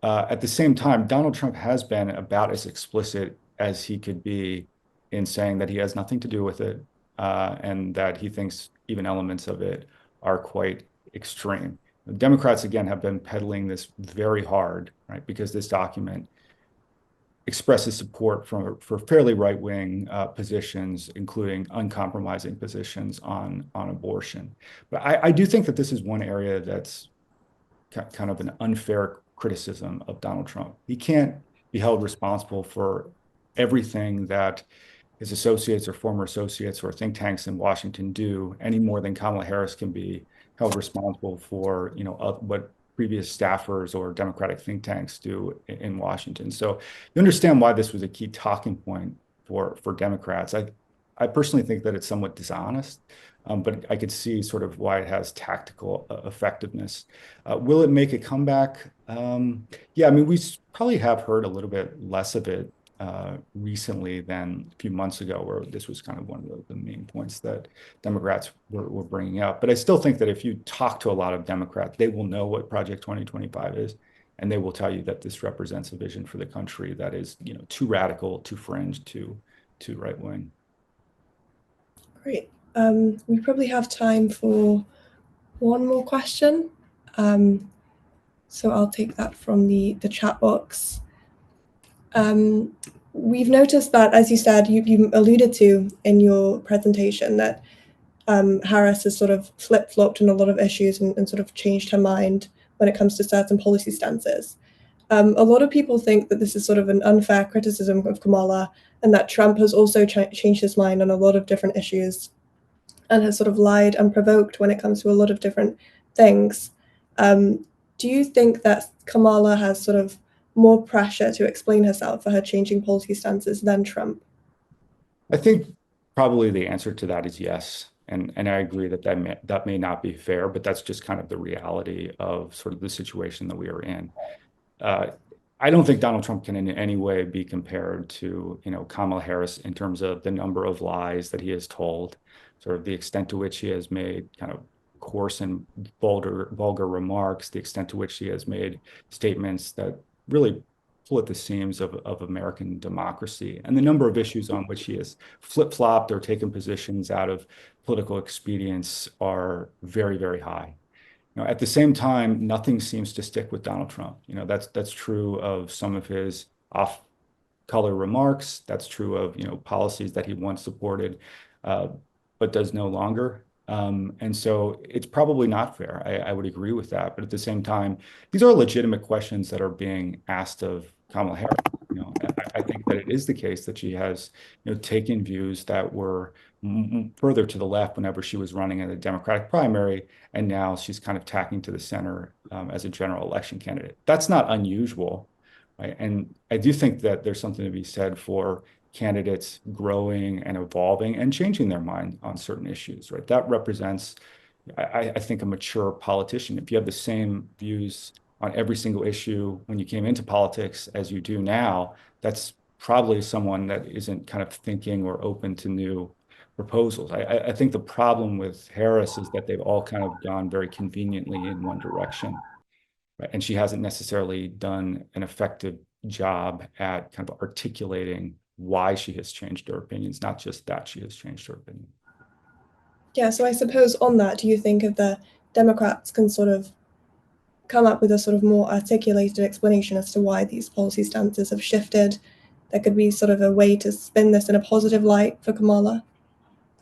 At the same time, Donald Trump has been about as explicit as he could be in saying that he has nothing to do with it, and that he thinks even elements of it are quite extreme. Democrats, again, have been peddling this very hard, right? Because this document expresses support for fairly right-wing positions, including uncompromising positions on abortion. But I do think that this is one area that's kind of an unfair criticism of Donald Trump. He can't be held responsible for everything that his associates or former associates or think tanks in Washington do any more than Kamala Harris can be held responsible for, what previous staffers or Democratic think tanks do in Washington. So you understand why this was a key talking point for Democrats. I personally think that it's somewhat dishonest, but I could see sort of why it has tactical effectiveness. Will it make a comeback? Yeah, I mean, we probably have heard a little bit less of it recently than a few months ago, where this was kind of one of the main points that Democrats were bringing up. But I still think that if you talk to a lot of Democrats, they will know what Project 2025 is, and they will tell you that this represents a vision for the country that is, too radical, too fringe, too right wing. Great. We probably have time for one more question. So I'll take that from the chat box. We've noticed that, as you said, you alluded to in your presentation, that Harris has sort of flip-flopped on a lot of issues and sort of changed her mind when it comes to certain policy stances. A lot of people think that this is sort of an unfair criticism of Kamala, and that Trump has also changed his mind on a lot of different issues and has sort of lied unprovoked when it comes to a lot of different things. Do you think that Kamala has sort of more pressure to explain herself for her changing policy stances than Trump? I think probably the answer to that is yes. And I agree that that may not be fair, but that's just kind of the reality of sort of the situation that we are in. I don't think Donald Trump can in any way be compared to, Kamala Harris in terms of the number of lies that he has told, sort of the extent to which he has made kind of coarse and vulgar remarks, the extent to which he has made statements that really pull at the seams of American democracy, and the number of issues on which he has flip-flopped or taken positions out of political expedience are very, very high. At the same time, nothing seems to stick with Donald Trump. That's true of some of his off-color remarks. That's true of policies that he once supported, but does no longer. And so it's probably not fair. I would agree with that. But at the same time, these are legitimate questions that are being asked of Kamala Harris. I think that it is the case that she has, taken views that were further to the left whenever she was running in a Democratic primary, and now she's kind of tacking to the center as a general election candidate. That's not unusual, right? And I do think that there's something to be said for candidates growing and evolving and changing their mind on certain issues, right? That represents, I think, a mature politician. If you have the same views on every single issue when you came into politics as you do now, that's probably someone that isn't kind of thinking or open to new proposals. I think the problem with Harris is that they've all kind of gone very conveniently in one direction, right? And she hasn't necessarily done an effective job at kind of articulating why she has changed her opinions, not just that she has changed her opinion. Yeah, so I suppose on that, do you think if the Democrats can sort of come up with a sort of more articulated explanation as to why these policy stances have shifted, there could be sort of a way to spin this in a positive light for Kamala?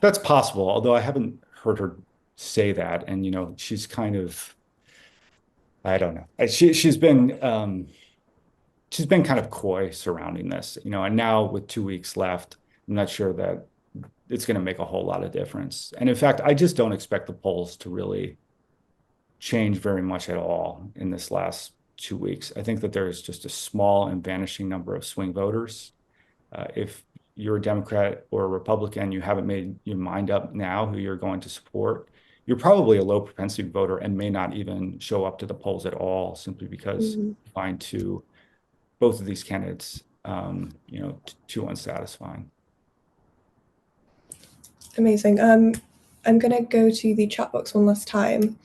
That's possible, although I haven't heard her say that. And, she's kind of, I don't know. She's been kind of coy surrounding this, and now with 2 weeks left, I'm not sure that it's going to make a whole lot of difference. And in fact, I just don't expect the polls to really change very much at all in this last 2 weeks. I think that there's just a small and vanishing number of swing voters. If you're a Democrat or a Republican, you haven't made your mind up now who you're going to support, you're probably a low propensity voter and may not even show up to the polls at all, simply because you find both of these candidates, too unsatisfying. Amazing. I'm going to go to the chat box one last time.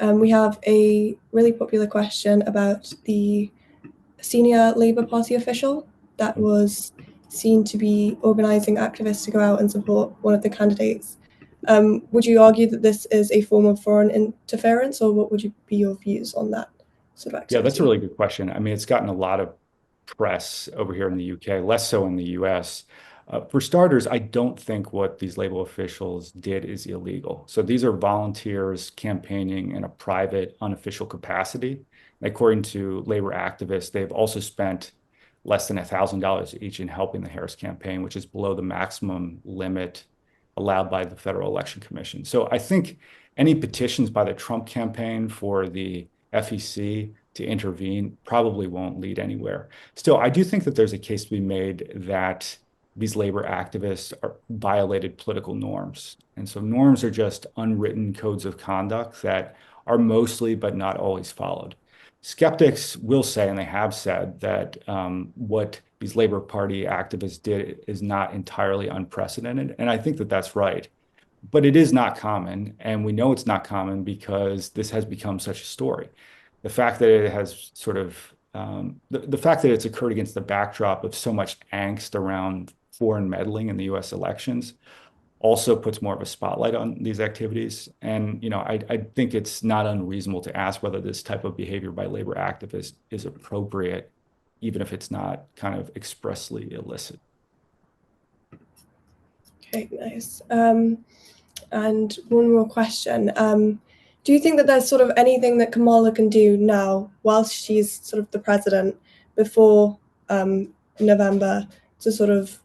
We have a really popular question about the senior Labour Party official that was seen to be organising activists to go out and support one of the candidates. Would you argue that this is a form of foreign interference, or what would be your views on that sort of activity? Yeah, that's a really good question. I mean, it's gotten a lot of press over here in the UK, less so in the US. For starters, I don't think what these Labour officials did is illegal. So these are volunteers campaigning in a private, unofficial capacity. According to Labour activists, they've also spent less than $1,000 each in helping the Harris campaign, which is below the maximum limit allowed by the Federal Election Commission. So I think any petitions by the Trump campaign for the FEC to intervene probably won't lead anywhere. Still, I do think that there's a case to be made that these labor activists violated political norms. And so norms are just unwritten codes of conduct that are mostly, but not always followed. Skeptics will say, and they have said, that what these Labour Party activists did is not entirely unprecedented. And I think that that's right. But it is not common. And we know it's not common because this has become such a story. The fact that it has sort of, the fact that it's occurred against the backdrop of so much angst around foreign meddling in the US elections also puts more of a spotlight on these activities. And, I think it's not unreasonable to ask whether this type of behavior by labor activists is appropriate, even if it's not kind of expressly illicit. Okay, nice. And one more question. Do you think that there's sort of anything that Kamala can do now, whilst she's sort of the president, before November, to sort of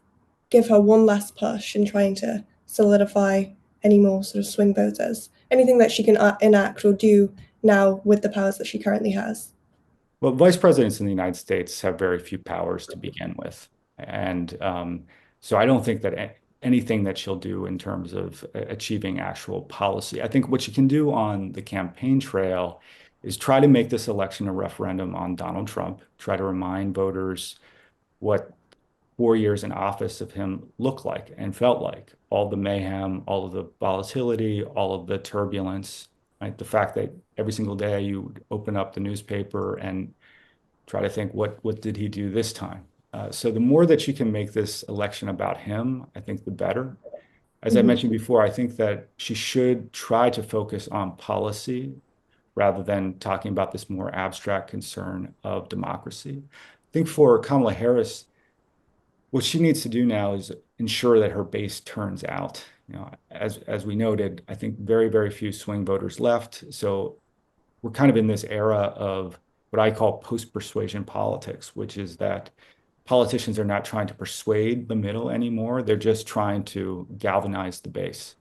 give her one last push in trying to solidify any more sort of swing voters? Anything that she can enact or do now with the powers that she currently has? Well, vice presidents in the United States have very few powers to begin with. And so I don't think that anything that she'll do in terms of achieving actual policy. I think what she can do on the campaign trail is try to make this election a referendum on Donald Trump, try to remind voters what 4 years in office of him looked like and felt like. All the mayhem, all of the volatility, all of the turbulence, right? The fact that every single day you open up the newspaper and try to think, what did he do this time? So the more that you can make this election about him, I think the better. As I mentioned before, I think that she should try to focus on policy rather than talking about this more abstract concern of democracy. I think for Kamala Harris, what she needs to do now is ensure that her base turns out. As we noted, I think very, very few swing voters left. So we're kind of in this era of what I call post-persuasion politics, which is that politicians are not trying to persuade the middle anymore. They're just trying to galvanize the base.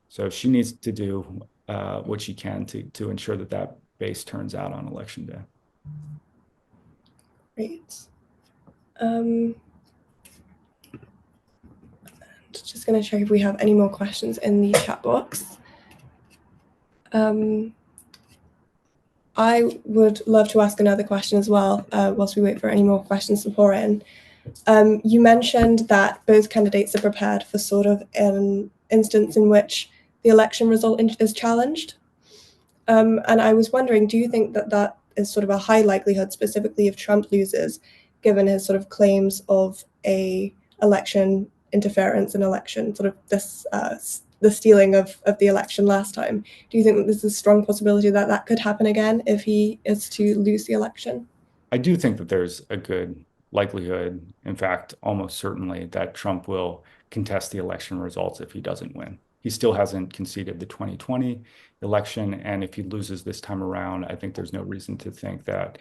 So she needs to do what she can to ensure that that base turns out on election day. Great. Just going to check if we have any more questions in the chat box. I would love to ask another question as well, whilst we wait for any more questions to pour in. You mentioned that both candidates are prepared for sort of an instance in which the election result is challenged. And I was wondering, do you think that that is sort of a high likelihood, specifically if Trump loses, given his sort of claims of a election interference in election, sort of this the stealing of the election last time? Do you think that there's a strong possibility that that could happen again if he is to lose the election? I do think that there's a good likelihood, in fact, almost certainly, that Trump will contest the election results if he doesn't win. He still hasn't conceded the 2020 election, and if he loses this time around, I think there's no reason to think that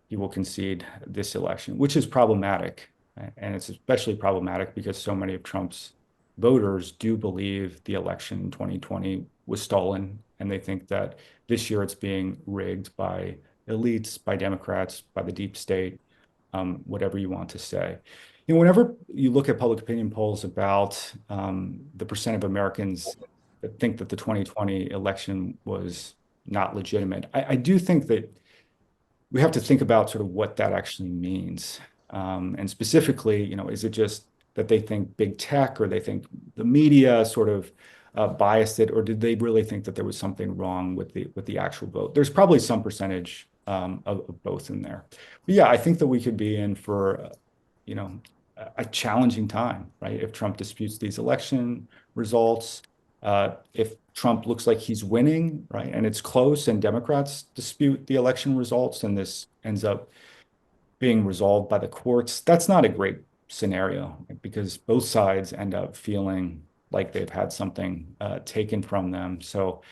he will concede this election, which is problematic. And it's especially problematic because so many of Trump's voters do believe the election in 2020 was stolen, and they think that this year it's being rigged by elites, by Democrats, by the deep state, whatever you want to say. Whenever you look at public opinion polls about the percent of Americans that think that the 2020 election was not legitimate, I do think that we have to think about sort of what that actually means. And specifically, is it just that they think big tech, or they think the media sort of biased it, or did they really think that there was something wrong with the actual vote? There's probably some percentage of both in there. But yeah, I think that we could be in for a challenging time, right? If Trump disputes these election results, if Trump looks like he's winning, right, and it's close, and Democrats dispute the election results, and this ends up being resolved by the courts, that's not a great scenario, because both sides end up feeling like they've had something taken from them. So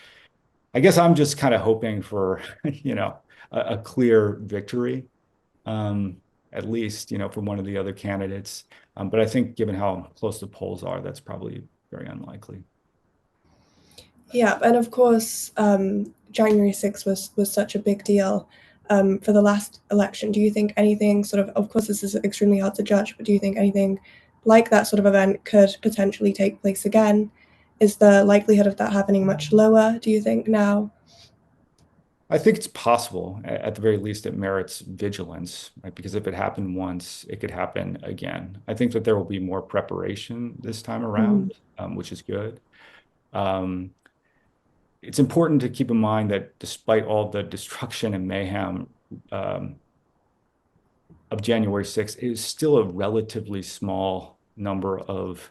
I guess I'm just kind of hoping for, a clear victory, at least, from one of the other candidates. But I think given how close the polls are, that's probably very unlikely. Yeah, and of course, January 6th was such a big deal for the last election. Do you think anything of course, this is extremely hard to judge, but do you think anything like that sort of event could potentially take place again? Is the likelihood of that happening much lower, do you think, now? I think it's possible. At the very least, it merits vigilance, right? Because if it happened once, it could happen again. I think that there will be more preparation this time Mhm. around, which is good. Um, it's important to keep in mind that despite all the destruction and mayhem um, of January 6th, it is still a relatively small number of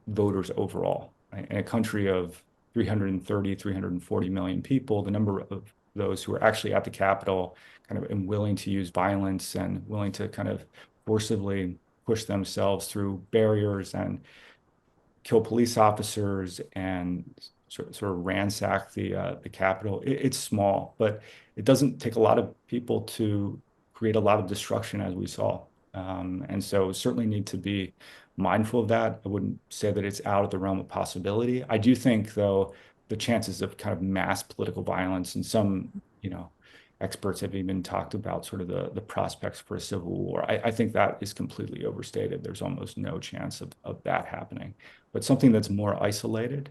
voters overall. Right? In a country of 330, 340 million people, the number of those who are actually at the Capitol kind of and willing to use violence and willing to kind of forcibly push themselves through barriers and kill police officers and sort of ransack the Capitol. It's small, but it doesn't take a lot of people to create a lot of destruction, as we saw. And so certainly need to be mindful of that. I wouldn't say that it's out of the realm of possibility. I do think, though, the chances of kind of mass political violence and some, experts have even talked about sort of the prospects for a civil war. I think that is completely overstated. There's almost no chance of that happening. But something that's more isolated,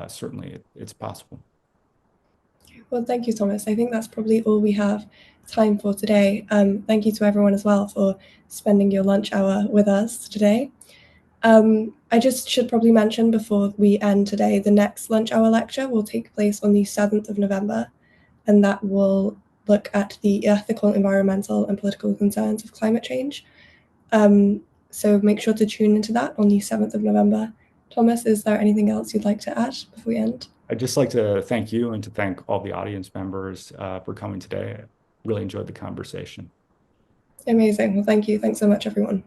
certainly it's possible. Well, thank you, Thomas. I think that's probably all we have time for today. Thank you to everyone as well for spending your lunch hour with us today. I just should probably mention before we end today, the next lunch hour lecture will take place on the 7th of November, and that will look at the ethical, environmental, and political concerns of climate change. So make sure to tune into that on the 7th of November. Thomas, is there anything else you'd like to add before we end? I'd just like to thank you and to thank all the audience members for coming today. I really enjoyed the conversation. Amazing. Well, thank you. Thanks so much, everyone.